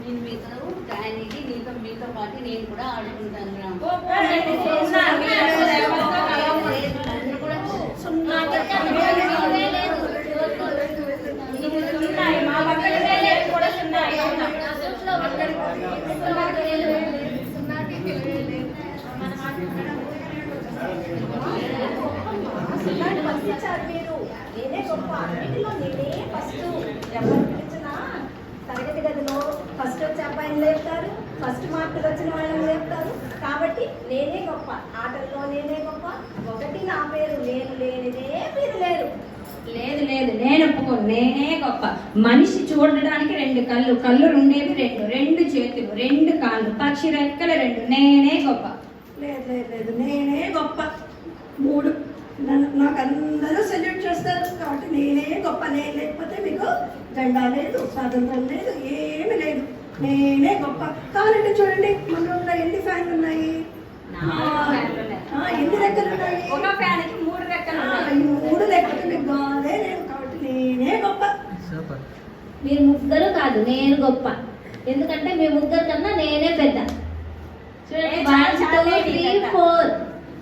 నేను మీతో డాడీకి మీతో పాటు నేను కూడా ఆడుకుంటాను నేనే గొప్ప అన్నిటిలో నేనే ఫస్ట్. ఎవరు పిలిచినా తరగతి గదిలో ఫస్ట్ వచ్చే అబ్బాయిని లేపుతారు, ఫస్ట్ మార్కులు వచ్చిన వాళ్ళని లేపుతారు. కాబట్టి నేనే గొప్ప, ఆటల్లో నేనే గొప్ప. ఒకటి నా పేరు, నేను లేనిదే మీరు లేరు. లేదు లేదు, నేను ఒప్పుకోను. నేనే గొప్ప. మనిషి చూడడానికి 2 కళ్ళు, కళ్ళు ఉండేవి 2, 2 చేతులు, 2 కాళ్ళు, పక్షి రెక్కలు 2. నేనే గొప్ప. లేదు లేదు లేదు, నేనే గొప్ప. 3 నాకు అందరూ సెల్యూట్ చేస్తారు. కాబట్టి నేనే గొప్ప. నేను లేకపోతే మీకు జెండా లేదు, స్వాతంత్రం లేదు, ఏమి లేదు. నేనే గొప్ప. కావాలంటే చూడండి, మన రూమ్లో ఎన్ని ఫ్యాన్లు ఉన్నాయి, ఎన్ని రెక్కలు ఉన్నాయి. ఒక ఫ్యాన్కి 3 రెక్కలు. 3 లేకపోతే మీకు గాలే లేదు. కాబట్టి నేనే గొప్ప. మీరు ముగ్గురు కాదు, నేను గొప్ప. ఎందుకంటే మీ ముగ్గురు కన్నా నేనే పెద్ద. చూడండి, 1 2 3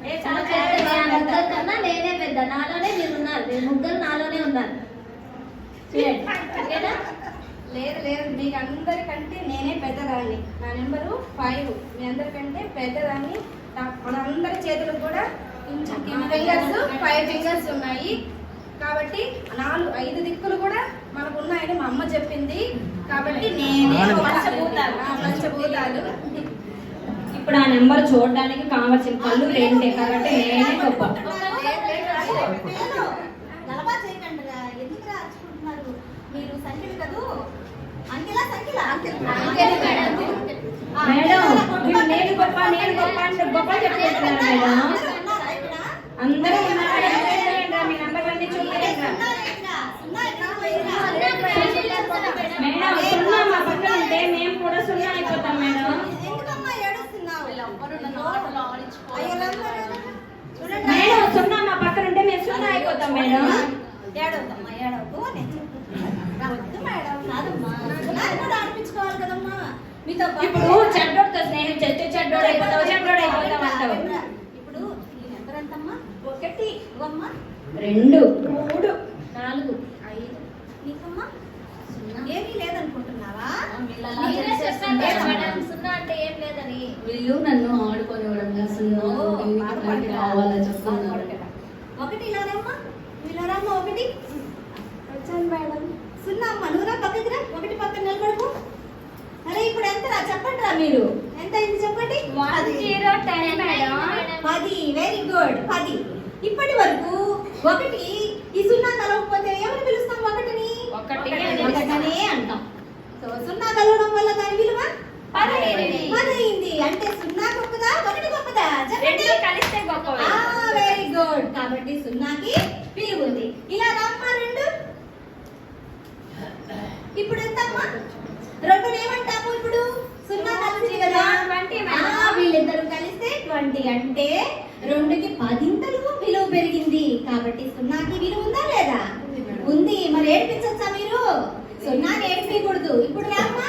4 కన్నా నేనే పెద్ద. నాలోనే మీరు ఉన్నారు, మీరు ముగ్గురు నాలోనే ఉన్నారు. చూడండి, ఓకేనా? లేదు లేదు, మీకు అందరికంటే నేనే పెద్దదాన్ని. నా నెంబరు 5. మీ అందరికంటే పెద్దదాన్ని. మనందరి చేతులకు కూడా ఫింగర్స్ 5 ఫింగర్స్ ఉన్నాయి. కాబట్టి 5 దిక్కులు కూడా మనకు ఉన్నాయని మా అమ్మ చెప్పింది. కాబట్టి నేనే పంచభూతాలు. ఇప్పుడు ఆ నెంబర్ చూడడానికి కావాల్సిన కళ్ళు 2. కాబట్టి నేనే గొప్ప. మేడం, నేను గొప్ప నేను గొప్ప అంటే గొప్ప చెప్పుకుంటున్నాను మేడం. అందరూ మీ నంబర్లన్నీ చూపించండి మేడం. 0 మా పక్కన ఉంటే మేము కూడా 0 అయిపోతాం మేడం. మేడం 0 మా పక్కన ఉంటే మేము 0 అయిపోతాం మేడం. ఇప్పుడు చెడ్డోడితో స్నేహం చేస్తే చెడ్డోడు అయిపోతావు అంటావు. ఇప్పుడు ఎంతమ్మా? 1 అమ్మా, 2 3 4 5 నీకమ్మా ఏమీ లేదనుకుంటున్నావా? సున్నా అంటే ఏం లేదని. వీళ్ళు నన్ను ఆడుకోనివ్వడం కావాలని చెప్తున్నారు. 1 ఇలారమ్మా, ఇలారమ్మా. 1 వచ్చాను మేడం. 0 అమ్మా, నువ్వురా పక్కకి రా. 1 పక్కన నిలబడుకో. అరే ఇప్పుడు ఎంతరా చెప్పండి రా. మీరు ఎంత అయింది చెప్పండి. 1 0 10 మేడం. 10. Very good. 10. ఇప్పటి వరకు 1 ఈ 0 కలవకపోతే ఏమని పిలుస్తాం? 1ని 1 అంటాం. సో 0 కలవడం వల్ల దాని విలువ 10 అయింది. అంటే 0 గొప్పదా 1 గొప్పదా చెప్పండి. కలిస్తే గొప్ప. Very good. కాబట్టి 0కి విలువ ఉంది. ఇలా రామ్మా 2. ఇప్పుడు ఎంతమ్మా? 2 ఏమంటాము ఇప్పుడు? 0 కలిసి కదా 20. వీళ్ళిద్దరు కలిస్తే 20. అంటే 2కి 10 విలువ పెరిగింది. కాబట్టి 0కి విలువ ఉందా లేదా? ఉంది. మరి ఏడిపించచ్చా మీరు? 0ని ఏడిపించకూడదు. ఇప్పుడు రామ్మా.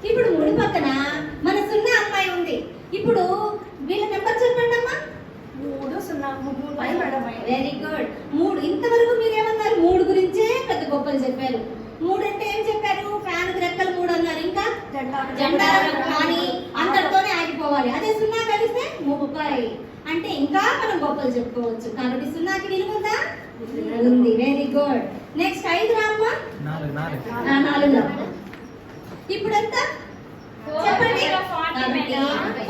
ఇప్పుడు 3 పక్కన మన 0 అమ్మాయి ఉంది. ఇప్పుడు వీళ్ళ నెంబర్ చెప్పండి అమ్మా. 3 0 3 వెరీ గుడ్. 3 ఇంతవరకు మీరు ఏమన్నారు? 3 గురించే పెద్ద గొప్పలు చెప్పారు. 3 అంటే ఏం చెప్పారు? ఫ్యాన్ రెక్కలు 3 అన్నారు. ఇంకా జెండా కానీ అందరితోనే ఆగిపోవాలి. అదే 0 కలిస్తే 30. అంటే ఇంకా మనం గొప్పలు చెప్పుకోవచ్చు. కాబట్టి 0కి విలువ ఉందా? ఉంది. Very good. నెక్స్ట్ 5 రామ్మా. 4. ఇప్పుడు ఎంత చెప్పండి.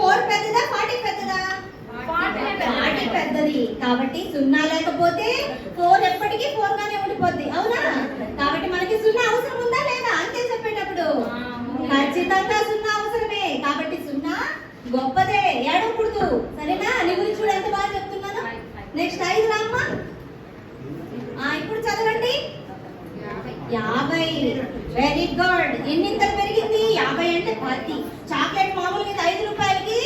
4 పెద్దదా 40 పెద్దదా? 40 పెద్దది. కాబట్టి 0 లేకపోతే 4 ఎప్పటికీ 4 గానే ఉండిపోద్ది. అవునా? కాబట్టి మనకి 0 అవసరం ఉందా లేదా? అంతే చెప్పేటప్పుడు ఖచ్చితంగా 0 అవసరమే. కాబట్టి 0 గొప్పదే. ఏడకూడదు. సరేనా? నీ గురించి కూడా ఎంత బాగా చెప్తున్నాను. నెక్స్ట్ 5 రామ్మా. ఇప్పుడు చదవండి. 50. Very good. ఎన్నింతలు పెరిగింది? 50 అంటే 10. చాక్లెట్ మామూలుగా 5 రూపాయలకి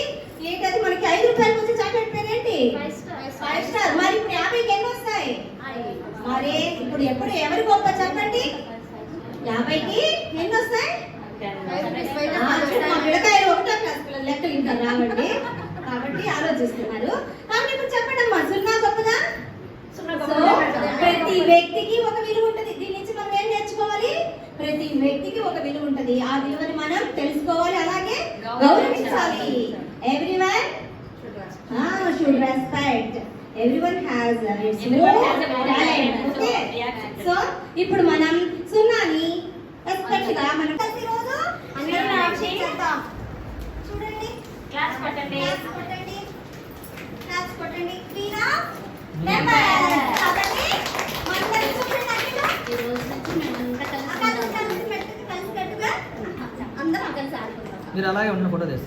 ఏంటది? మనకి 5 రూపాయలకి వచ్చే చాక్లెట్ పేరేంటి? 5 స్టార్. మరి ఇప్పుడు 50కి ఎన్ని వస్తాయి? మరి ఇప్పుడు ఎవరు గొప్ప చెప్పండి. 50కి ఎన్ని వస్తాయి? ఇంకా రావండి. కాబట్టి ఆలోచిస్తున్నారు. కాబట్టి ఇప్పుడు చెప్పండి అమ్మా, సున్నా గొప్పదా? సో ప్రతి వ్యక్తికి ఒక విలువ ఉంటుంది. దీని నుంచి మనం ఏం నేర్చుకోవాలి? ప్రతి వ్యక్తికి ఒక విలువ ఉంటుంది. ఆ విలువని మనం తెలుసుకోవాలి, అలాగే గౌరవించాలి. Everyone should respect. Everyone has its own talent. Okay. So ఇప్పుడు మనం సున్నాని రెస్పెక్ట్ గా మనం ప్రతిరోజు అందరం యాక్షన్ చేద్దాం. చూడండి, క్లాస్ కొట్టండి. క్లాస్ కొట్టండి. Clean up number. కాబట్టి మనందరం చూడండి, అట్లా ఈ రోజు నుంచి మేమంతా కలిసి కలిసి కట్టుగా అందరం కలిసి ఆడుకుందాం. మీరు అలాగే ఉన్న ఫోటో తీస్తారు.